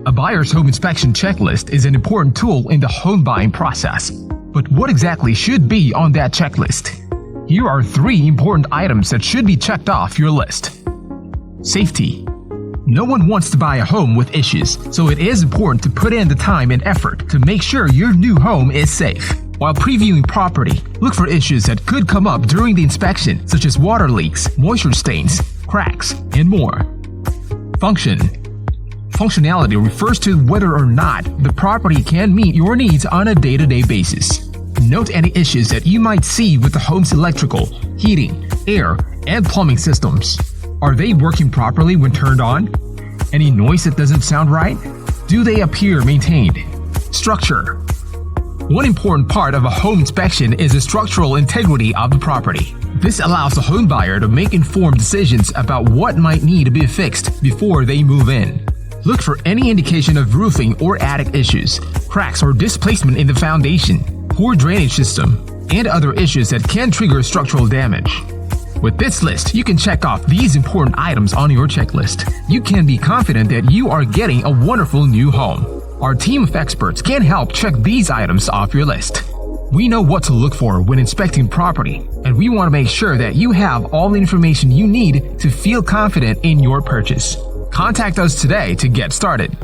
A buyer's home inspection checklist is an important tool in the home buying process. But what exactly should be on that checklist? Here are 3 important items that should be checked off your list. Safety. No one wants to buy a home with issues, so it is important to put in the time and effort to make sure your new home is safe. While previewing property, look for issues that could come up during the inspection, such as water leaks, moisture stains, cracks, and more. Function. Functionality refers to whether or not the property can meet your needs on a day-to-day basis. Note any issues that you might see with the home's electrical, heating, air, and plumbing systems. Are they working properly when turned on? Any noise that doesn't sound right? Do they appear maintained? Structure. One important part of a home inspection is the structural integrity of the property. This allows the home buyer to make informed decisions about what might need to be fixed before they move in. Look for any indication of roofing or attic issues, cracks or displacement in the foundation, poor drainage system, and other issues that can trigger structural damage. With this list, you can check off these important items on your checklist. You can be confident that you are getting a wonderful new home. Our team of experts can help check these items off your list. We know what to look for when inspecting property, and we want to make sure that you have all the information you need to feel confident in your purchase. Contact us today to get started.